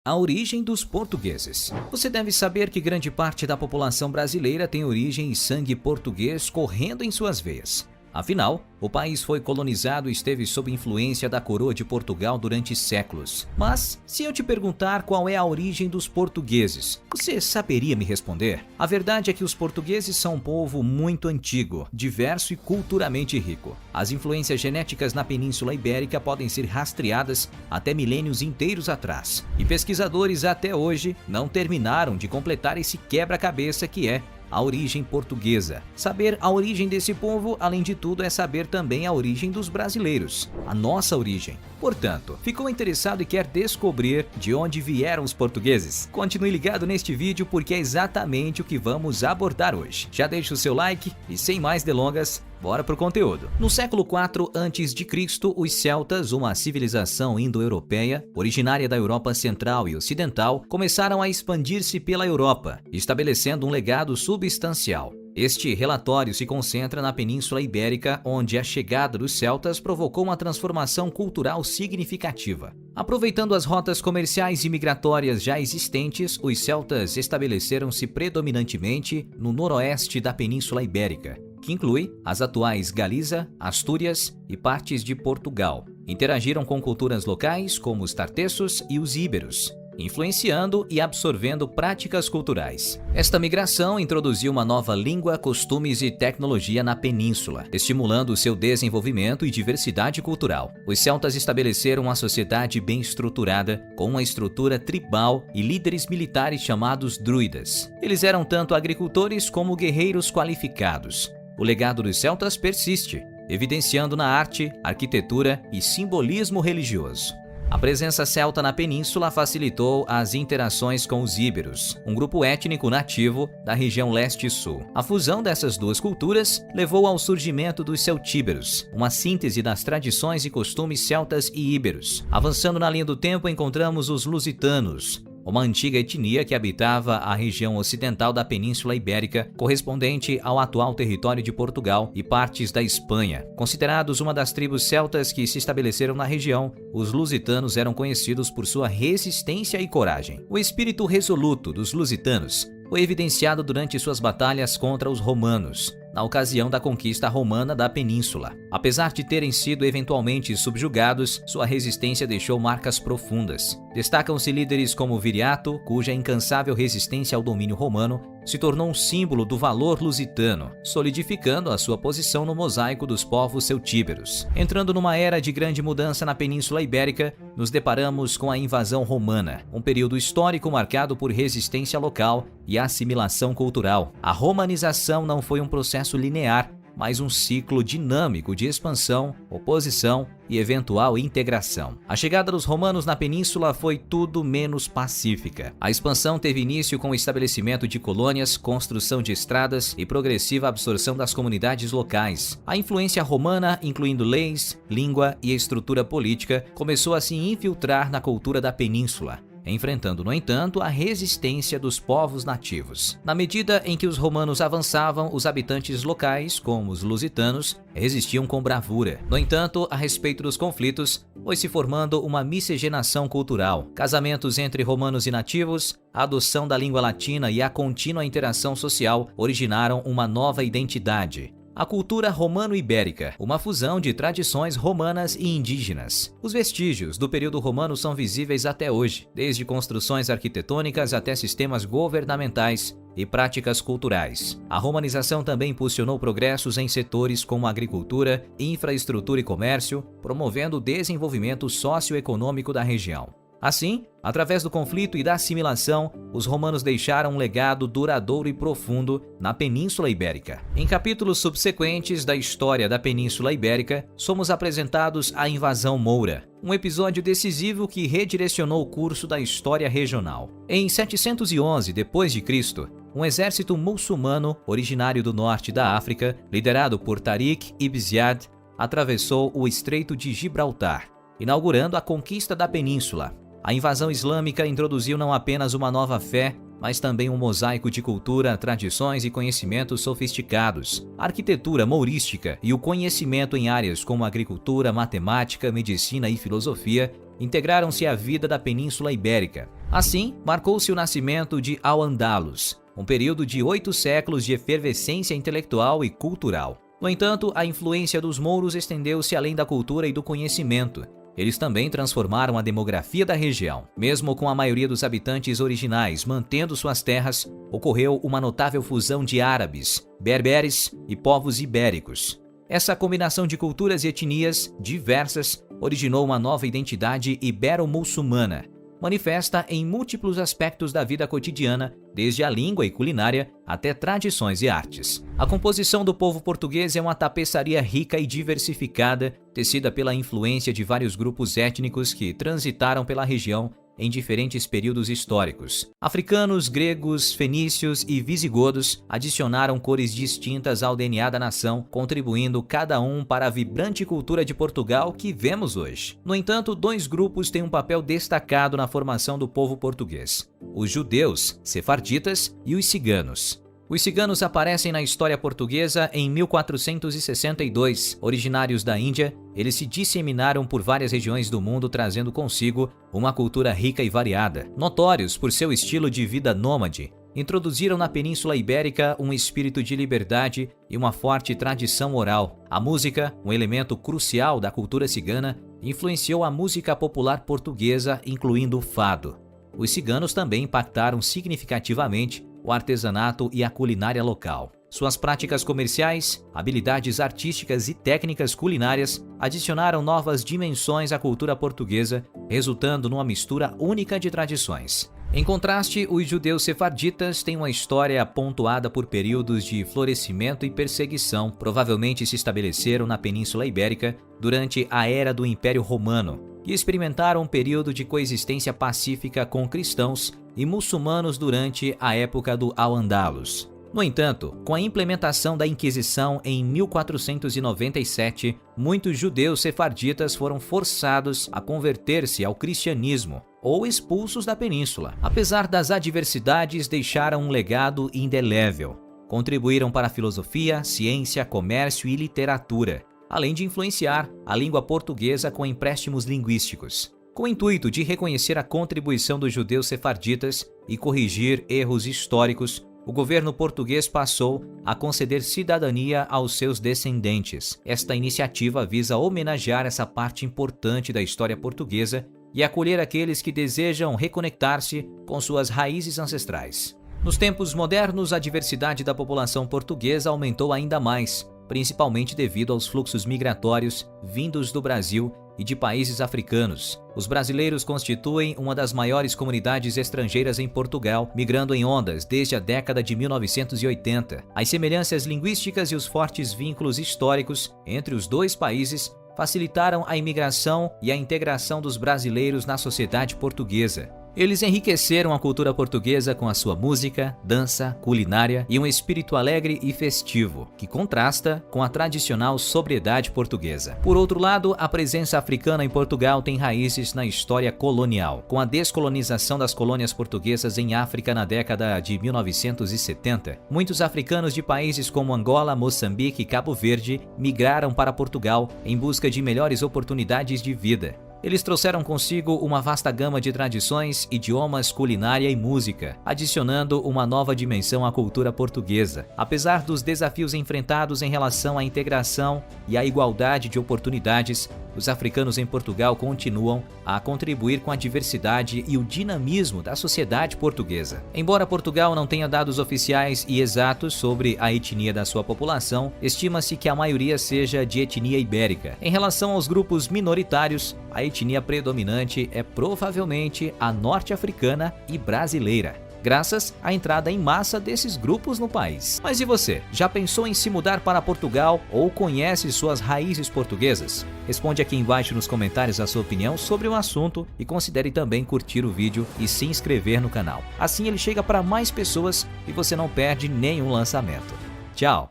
A origem dos portugueses. Você deve saber que grande parte da população brasileira tem origem e sangue português correndo em suas veias. Afinal, o país foi colonizado e esteve sob influência da coroa de Portugal durante séculos. Mas, se eu te perguntar qual é a origem dos portugueses, você saberia me responder? A verdade é que os portugueses são um povo muito antigo, diverso e culturalmente rico. As influências genéticas na Península Ibérica podem ser rastreadas até milênios inteiros atrás. E pesquisadores até hoje não terminaram de completar esse quebra-cabeça que é a origem portuguesa. Saber a origem desse povo, além de tudo, é saber também a origem dos brasileiros, a nossa origem. Portanto, ficou interessado e quer descobrir de onde vieram os portugueses? Continue ligado neste vídeo porque é exatamente o que vamos abordar hoje. Já deixa o seu like e sem mais delongas, bora pro conteúdo. No século IV a.C., os celtas, uma civilização indo-europeia, originária da Europa Central e Ocidental, começaram a expandir-se pela Europa, estabelecendo um legado substancial. Este relatório se concentra na Península Ibérica, onde a chegada dos celtas provocou uma transformação cultural significativa. Aproveitando as rotas comerciais e migratórias já existentes, os celtas estabeleceram-se predominantemente no noroeste da Península Ibérica, que inclui as atuais Galiza, Astúrias e partes de Portugal. Interagiram com culturas locais como os tartessos e os íberos, influenciando e absorvendo práticas culturais. Esta migração introduziu uma nova língua, costumes e tecnologia na península, estimulando seu desenvolvimento e diversidade cultural. Os celtas estabeleceram uma sociedade bem estruturada, com uma estrutura tribal e líderes militares chamados druidas. Eles eram tanto agricultores como guerreiros qualificados. O legado dos celtas persiste, evidenciando na arte, arquitetura e simbolismo religioso. A presença celta na península facilitou as interações com os íberos, um grupo étnico nativo da região leste e sul. A fusão dessas duas culturas levou ao surgimento dos celtíberos, uma síntese das tradições e costumes celtas e íberos. Avançando na linha do tempo, encontramos os lusitanos, uma antiga etnia que habitava a região ocidental da Península Ibérica, correspondente ao atual território de Portugal e partes da Espanha. Considerados uma das tribos celtas que se estabeleceram na região, os lusitanos eram conhecidos por sua resistência e coragem. O espírito resoluto dos lusitanos foi evidenciado durante suas batalhas contra os romanos, na ocasião da conquista romana da península. Apesar de terem sido eventualmente subjugados, sua resistência deixou marcas profundas. Destacam-se líderes como Viriato, cuja incansável resistência ao domínio romano se tornou um símbolo do valor lusitano, solidificando a sua posição no mosaico dos povos celtíberos. Entrando numa era de grande mudança na Península Ibérica, nos deparamos com a invasão romana, um período histórico marcado por resistência local e assimilação cultural. A romanização não foi um processo linear, mas um ciclo dinâmico de expansão, oposição e eventual integração. A chegada dos romanos na península foi tudo menos pacífica. A expansão teve início com o estabelecimento de colônias, construção de estradas e progressiva absorção das comunidades locais. A influência romana, incluindo leis, língua e estrutura política, começou a se infiltrar na cultura da península, enfrentando, no entanto, a resistência dos povos nativos. Na medida em que os romanos avançavam, os habitantes locais, como os lusitanos, resistiam com bravura. No entanto, a respeito dos conflitos, foi se formando uma miscigenação cultural. Casamentos entre romanos e nativos, a adoção da língua latina e a contínua interação social originaram uma nova identidade: a cultura romano-ibérica, uma fusão de tradições romanas e indígenas. Os vestígios do período romano são visíveis até hoje, desde construções arquitetônicas até sistemas governamentais e práticas culturais. A romanização também impulsionou progressos em setores como agricultura, infraestrutura e comércio, promovendo o desenvolvimento socioeconômico da região. Assim, através do conflito e da assimilação, os romanos deixaram um legado duradouro e profundo na Península Ibérica. Em capítulos subsequentes da história da Península Ibérica, somos apresentados à invasão moura, um episódio decisivo que redirecionou o curso da história regional. Em 711 d.C., um exército muçulmano originário do norte da África, liderado por Tariq ibn Ziyad, atravessou o Estreito de Gibraltar, inaugurando a conquista da península. A invasão islâmica introduziu não apenas uma nova fé, mas também um mosaico de cultura, tradições e conhecimentos sofisticados. A arquitetura mourística e o conhecimento em áreas como agricultura, matemática, medicina e filosofia integraram-se à vida da Península Ibérica. Assim, marcou-se o nascimento de Al-Andalus, um período de 8 séculos de efervescência intelectual e cultural. No entanto, a influência dos mouros estendeu-se além da cultura e do conhecimento. Eles também transformaram a demografia da região. Mesmo com a maioria dos habitantes originais mantendo suas terras, ocorreu uma notável fusão de árabes, berberes e povos ibéricos. Essa combinação de culturas e etnias diversas originou uma nova identidade ibero-muçulmana, manifesta em múltiplos aspectos da vida cotidiana, desde a língua e culinária até tradições e artes. A composição do povo português é uma tapeçaria rica e diversificada, tecida pela influência de vários grupos étnicos que transitaram pela região em diferentes períodos históricos. Africanos, gregos, fenícios e visigodos adicionaram cores distintas ao DNA da nação, contribuindo cada um para a vibrante cultura de Portugal que vemos hoje. No entanto, 2 grupos têm um papel destacado na formação do povo português: os judeus, sefarditas e os ciganos. Os ciganos aparecem na história portuguesa em 1462. Originários da Índia, eles se disseminaram por várias regiões do mundo, trazendo consigo uma cultura rica e variada. Notórios por seu estilo de vida nômade, introduziram na Península Ibérica um espírito de liberdade e uma forte tradição oral. A música, um elemento crucial da cultura cigana, influenciou a música popular portuguesa, incluindo o fado. Os ciganos também impactaram significativamente o artesanato e a culinária local. Suas práticas comerciais, habilidades artísticas e técnicas culinárias adicionaram novas dimensões à cultura portuguesa, resultando numa mistura única de tradições. Em contraste, os judeus sefarditas têm uma história pontuada por períodos de florescimento e perseguição. Provavelmente se estabeleceram na Península Ibérica durante a era do Império Romano e experimentaram um período de coexistência pacífica com cristãos e muçulmanos durante a época do Al-Andalus. No entanto, com a implementação da Inquisição em 1497, muitos judeus sefarditas foram forçados a converter-se ao cristianismo ou expulsos da península. Apesar das adversidades, deixaram um legado indelével. Contribuíram para a filosofia, ciência, comércio e literatura, além de influenciar a língua portuguesa com empréstimos linguísticos. Com o intuito de reconhecer a contribuição dos judeus sefarditas e corrigir erros históricos, o governo português passou a conceder cidadania aos seus descendentes. Esta iniciativa visa homenagear essa parte importante da história portuguesa e acolher aqueles que desejam reconectar-se com suas raízes ancestrais. Nos tempos modernos, a diversidade da população portuguesa aumentou ainda mais, principalmente devido aos fluxos migratórios vindos do Brasil e de países africanos. Os brasileiros constituem uma das maiores comunidades estrangeiras em Portugal, migrando em ondas desde a década de 1980. As semelhanças linguísticas e os fortes vínculos históricos entre os dois países facilitaram a imigração e a integração dos brasileiros na sociedade portuguesa. Eles enriqueceram a cultura portuguesa com a sua música, dança, culinária e um espírito alegre e festivo, que contrasta com a tradicional sobriedade portuguesa. Por outro lado, a presença africana em Portugal tem raízes na história colonial. Com a descolonização das colônias portuguesas em África na década de 1970, muitos africanos de países como Angola, Moçambique e Cabo Verde migraram para Portugal em busca de melhores oportunidades de vida. Eles trouxeram consigo uma vasta gama de tradições, idiomas, culinária e música, adicionando uma nova dimensão à cultura portuguesa. Apesar dos desafios enfrentados em relação à integração e à igualdade de oportunidades, os africanos em Portugal continuam a contribuir com a diversidade e o dinamismo da sociedade portuguesa. Embora Portugal não tenha dados oficiais e exatos sobre a etnia da sua população, estima-se que a maioria seja de etnia ibérica. Em relação aos grupos minoritários, a etnia predominante é provavelmente a norte-africana e brasileira, graças à entrada em massa desses grupos no país. Mas e você? Já pensou em se mudar para Portugal ou conhece suas raízes portuguesas? Responde aqui embaixo nos comentários a sua opinião sobre o assunto e considere também curtir o vídeo e se inscrever no canal. Assim ele chega para mais pessoas e você não perde nenhum lançamento. Tchau!